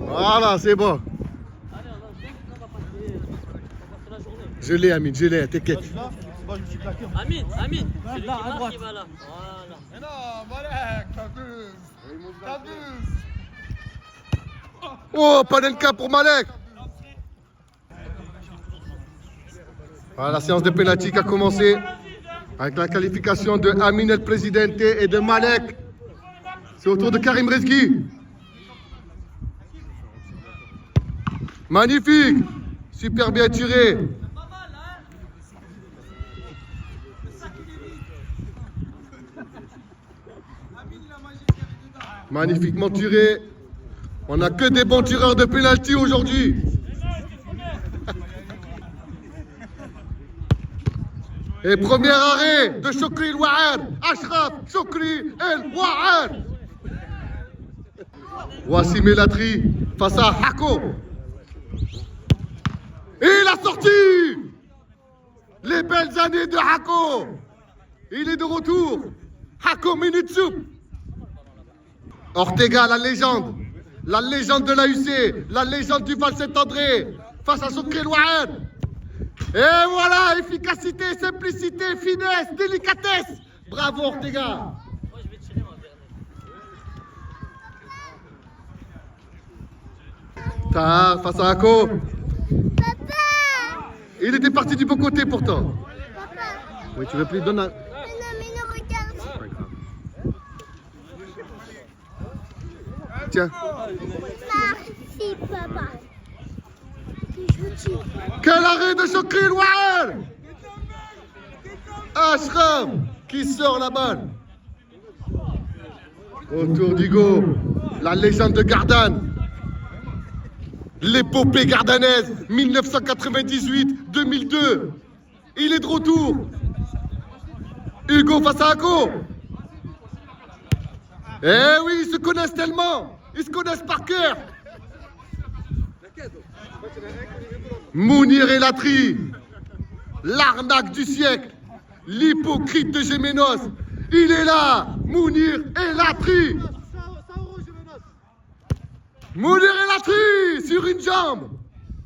Voilà, c'est bon. Je l'ai, Amine, je l'ai, t'inquiète. Amine, c'est lui qui marque qui va là. Voilà. Mais non, Malek, t'abuses. Oh, Panenka pour Malek. Voilà, la séance de pénalty qui a commencé avec la qualification de Amine El Presidente et de Malek. C'est au tour de Karim Rezgui. Magnifique. Super bien tiré. Magnifiquement tiré. On n'a que des bons tireurs de pénalty aujourd'hui. Et premier arrêt de Chokri El Ouahad. Ashraf Chokri El Ouahad. Wassim El Atri face à Hako. Et la sortie. Les belles années de Hako. Il est de retour. Hako Minitsoup. Ortega, la légende de l'AUC, la légende du Val-Saint-André, face à Chokri El Ouahad. Et voilà, efficacité, simplicité, finesse, délicatesse. Bravo Ortega. Moi je vais tirer ma dernière. Tahar face à Hako. Papa! Il était parti du bon côté pourtant. Papa! Oui, tu veux plus donner. Mais non, regarde! C'est pas grave. Tiens. Merci, papa! Quel arrêt de Chokri El Ouahad. Ashraf qui sort la balle. Autour d'Hugo, la légende de Gardanne. L'épopée gardanaise 1998-2002. Il est de retour. Hugo face à Hako. Eh oui, ils se connaissent tellement. Ils se connaissent par cœur. Mounir El Atri, l'arnaque du siècle, l'hypocrite de Gémenos. Il est là, Mounir El Atri. Mounir El Atri sur une jambe.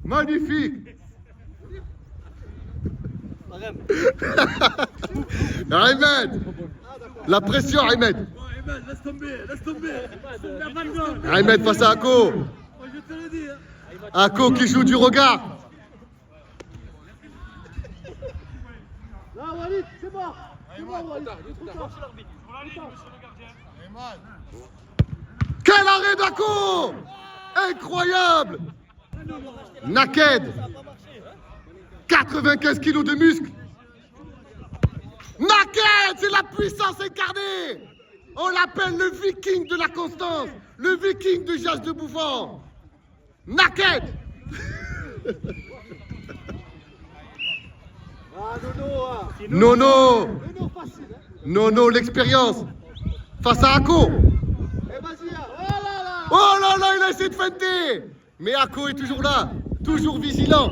Magnifique. Ahmed, la pression Ahmed. Laisse tomber. Ahmed face à Hako. Je te le dis. Hako qui joue du regard. Là, Walid, c'est mort. C'est mort, Walid. Quel arrêt d'Hako! Incroyable! Naked! 95 kilos de muscles! Naked! C'est la puissance incarnée! On l'appelle le viking de la constance! Le viking de Jazz de Bouffant! Naked! Nono! Nono, l'expérience! Face à Hako! Oh là là, il a essayé de feinter. Mais Hako est toujours là, toujours vigilant.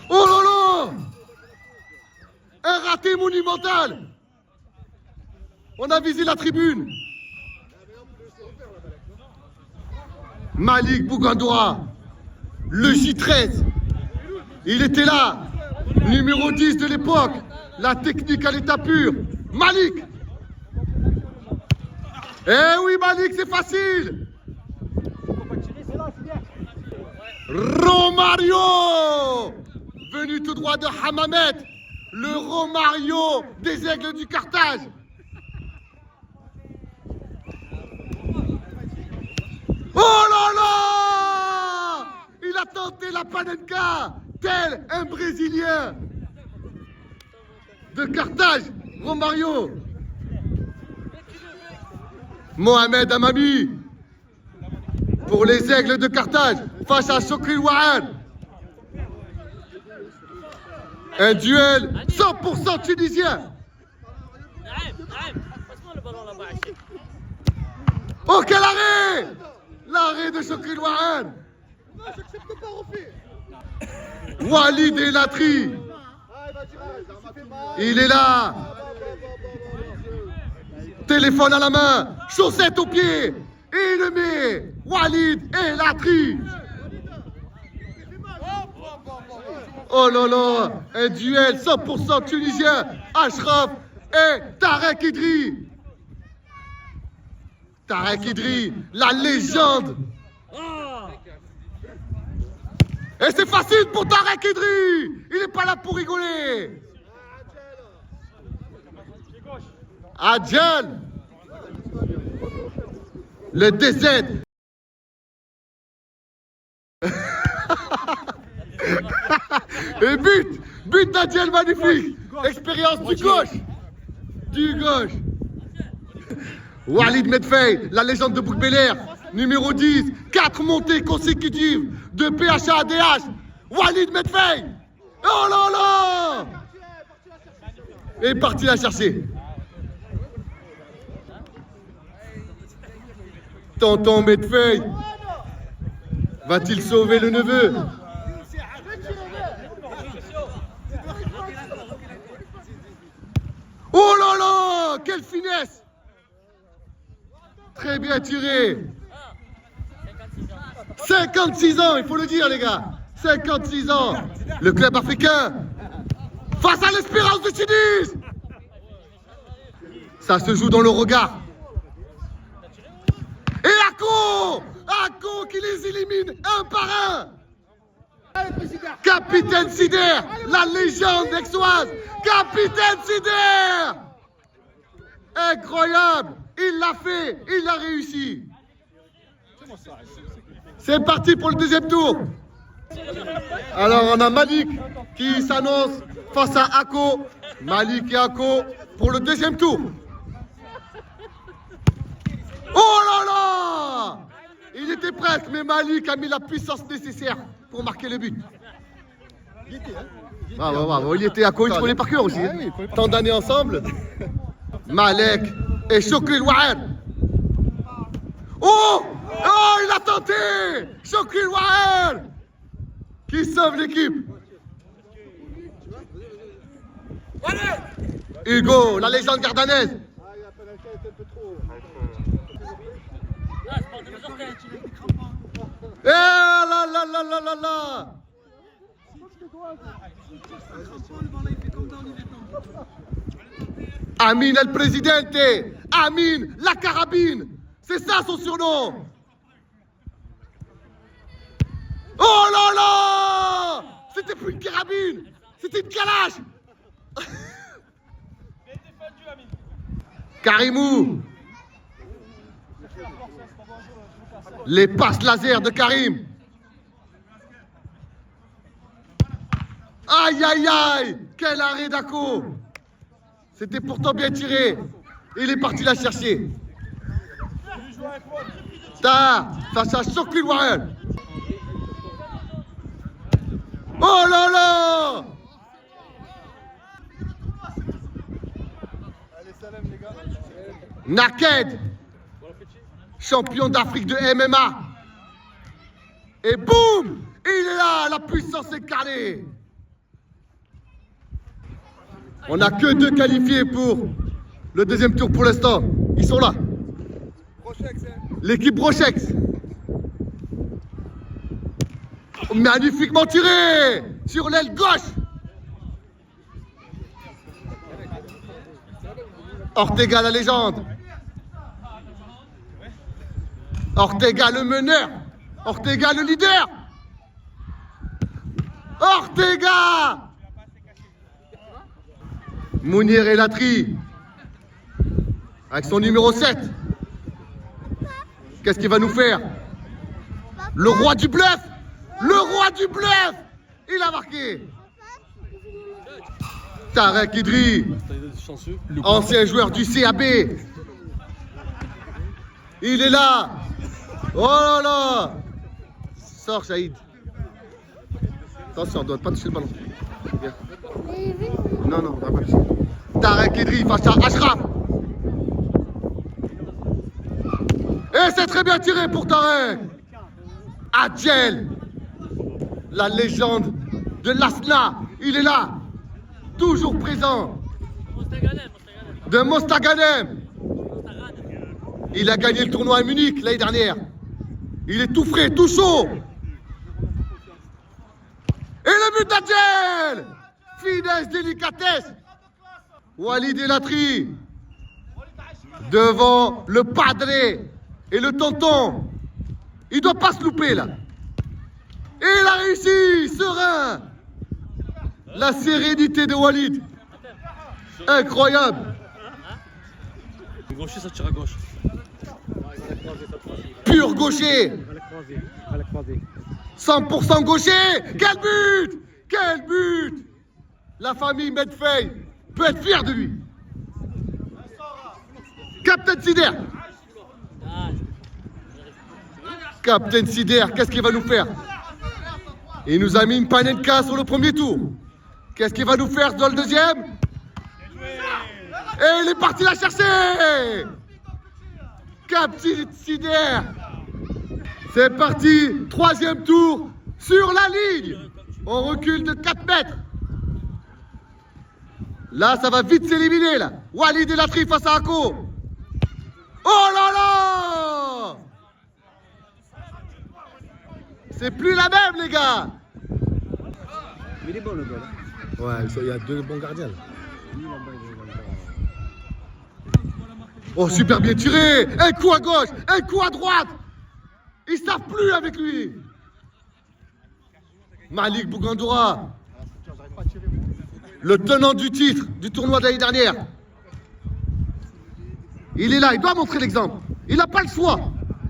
Oh là là, un raté monumental. On a visé la tribune. Malik Bougandoura, le J13. Il était là, numéro 10 de l'époque. La technique à l'état pur. Malik. Eh oui, Malik, c'est facile. Romario, venu tout droit de Hammamet, le Romario des Aigles du Carthage. Oh là là, il a tenté la panenka, tel un Brésilien de Carthage, Romario. Mohamed Amami pour les Aigles de Carthage face à Chokri El Ouahad. Un duel 100% tunisien. Passe-moi le ballon là-bas. Oh, quel arrêt! L'arrêt de Chokri El Ouahad. Walid El Atri. Il est là. Téléphone à la main, chaussettes aux pieds. Et il le met. Walid et Latri. Oh là là, un duel 100% tunisien. Ashraf et Tarek Idri. Tarek Idri, la légende. Et c'est facile pour Tarek Idri. Il n'est pas là pour rigoler. Adjel. Le DZ. Et but d'Adjel magnifique. Expérience du gauche. Du gauche. Walid Medfey, la légende de Bouk Bel-Air, numéro 10, 4 montées consécutives de PHA à DH. Walid Medfey. Oh là là. Et parti la chercher. Tonton Medfey va-t-il sauver le neveu? Oh là là, quelle finesse! Très bien tiré. 56 ans, il faut le dire les gars. 56 ans. Le club africain face à l'Espérance de Tunis. Ça se joue dans le regard. Et Ako qui les élimine un par un. Capitaine Sider, la légende aixoise. Capitaine Sider. Incroyable. Il l'a fait, il a réussi. C'est parti pour le deuxième tour. Alors on a Malik qui s'annonce face à Ako. Malik et Ako pour le deuxième tour. Oh là là! Il était presque, mais Malik a mis la puissance nécessaire pour marquer le but. Bravo, il était Ako, il se connaît par cœur aussi. Tant d'années ensemble. Malek et Chokri Louahed. Oh, il a tenté. Chokri Louahed qui sauve l'équipe. Hugo, la légende gardanaise. Eh là. Amin el Presidente, Amin la carabine, c'est ça son surnom. Oh là là, c'était plus une carabine, c'était une calache. Karimou, les passes laser de Karim. Aïe, quel arrêt d'Ako. C'était pourtant bien tiré. Il est parti la chercher. Face à Chokri Louahed. Oh là là. Naked, champion d'Afrique de MMA. Et boum, il est là, la puissance incarnée. On n'a que 2 qualifiés pour le deuxième tour pour l'instant. Ils sont là. L'équipe Brochex. Magnifiquement tiré sur l'aile gauche. Ortega la légende. Ortega le meneur. Ortega le leader. Ortega. Mounir et Latri. Avec son numéro 7. Qu'est-ce qu'il va nous faire? Le roi du bluff. Le roi du bluff. Il a marqué. Tarek Idri. Ancien joueur du CAB. Il est là. Oh là là. Sors, Saïd. Attention, on ne doit pas toucher le ballon. Viens. Non, on va pas toucher. Tarek Idri face à Ashraf. Et c'est très bien tiré pour Tarek. Adjel, la légende de l'Asna. Il est là. Toujours présent. De Mostaganem. Il a gagné le tournoi à Munich l'année dernière. Il est tout frais, tout chaud. Et le but d'Adjel. Finesse, délicatesse. Walid El Atri. Devant le padre et le tonton. Il doit pas se louper là. Et il a réussi, serein. La sérénité de Walid. Incroyable. Le gaucher, ça tire à gauche. Pur gaucher. 100% gaucher. Quel but! Quel but! La famille Medfey peut être fière de lui. Captain Sider. Captain Sider, qu'est-ce qu'il va nous faire? Il nous a mis une panenka sur le premier tour. Qu'est-ce qu'il va nous faire dans le deuxième? Et il est parti la chercher. Captain Sider. C'est parti, troisième tour sur la ligne. On recule de 4 mètres. Là, ça va vite s'éliminer là. Walid El Atri face à Ako. Oh là là! C'est plus la même, les gars. Mais il est bon le gars. Ouais, il y a 2 bons gardiens. Là. Oh, super bien tiré. Un coup à gauche, un coup à droite. Ils savent plus avec lui. Malik Bougandoura, le tenant du titre du tournoi de l'année dernière. Il est là, il doit montrer l'exemple. Il n'a pas le choix.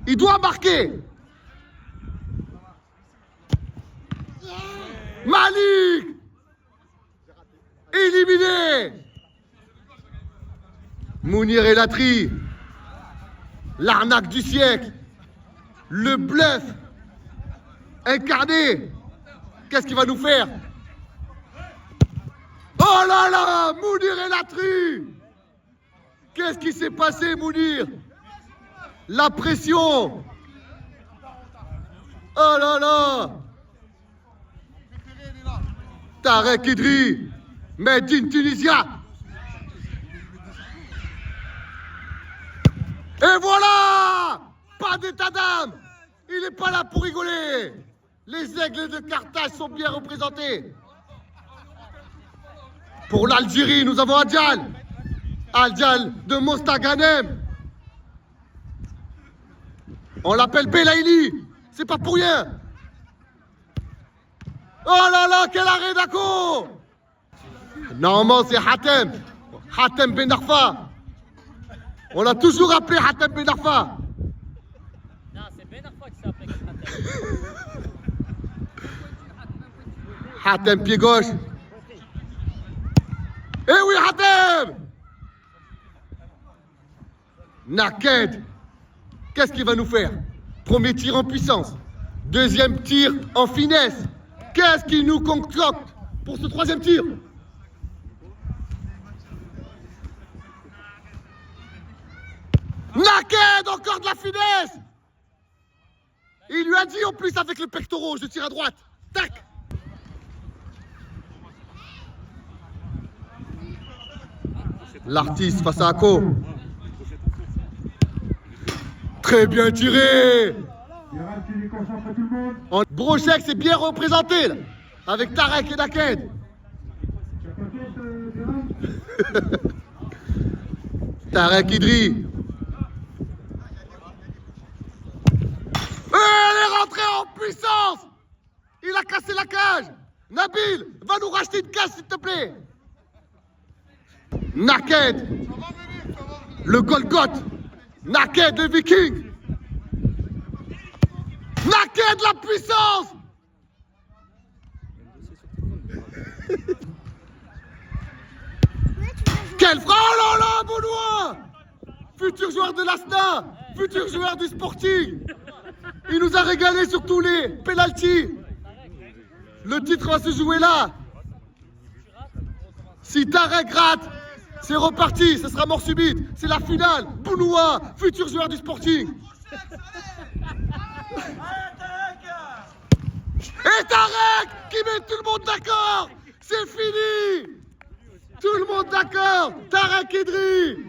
Il doit marquer. Malik, éliminé. Mounir El Atri, l'arnaque du siècle, le bluff incarné. Qu'est-ce qu'il va nous faire? Oh là là, Mounir El Atri. Qu'est-ce qui s'est passé, Mounir? La pression. Oh là là. Tarek Idri, Made in Tunisia. Et voilà! Pas d'état d'âme! Il n'est pas là pour rigoler! Les aigles de Carthage sont bien représentés. Pour l'Algérie, nous avons Adjal. Adjal de Mostaganem. On l'appelle Belaïli. C'est pas pour rien. Oh là là, quel arrêt d'Ako! Normalement, c'est Hatem. Hatem Ben Arfa. On l'a toujours appelé Hatem Ben Arfa. Non, c'est Ben Arfa qui s'est appelé Hatem. Hatem pied gauche. Eh oui, Hatem! Naked. Qu'est-ce qu'il va nous faire? Premier tir en puissance. Deuxième tir en finesse. Qu'est-ce qu'il nous concocte pour ce troisième tir? Naked, encore de la finesse. Il lui a dit en plus avec les pectoraux, je tire à droite. Tac. L'artiste face à Ako. Très bien tiré. Brochek s'est bien représenté là, avec Tarek et Naked. Tarek Idri. Elle est rentrée en puissance. Il a cassé la cage. Nabil, va nous racheter une cage s'il te plaît. Naked. Le Golgoth. Naked, le Viking. Naked, la puissance. Quel frappe! Oh là là, Benoît! Futur joueur de l'Asna, futur joueur du Sporting. Il nous a régalé sur tous les pénaltys. Le titre va se jouer là. Si Tarek rate, c'est reparti, ce sera mort subite. C'est la finale. Benoît, futur joueur du Sporting. Et Tarek qui met tout le monde d'accord. C'est fini. Tout le monde d'accord. Tarek Idri.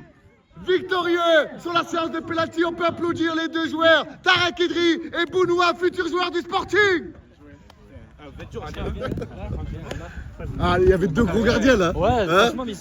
victorieux sur la séance de penalty. On peut applaudir les deux joueurs, Tarek Idri et Bounoua, futur joueur du Sporting. Ah, il y avait deux gros gardiens là. Ouais, Hein franchement, mais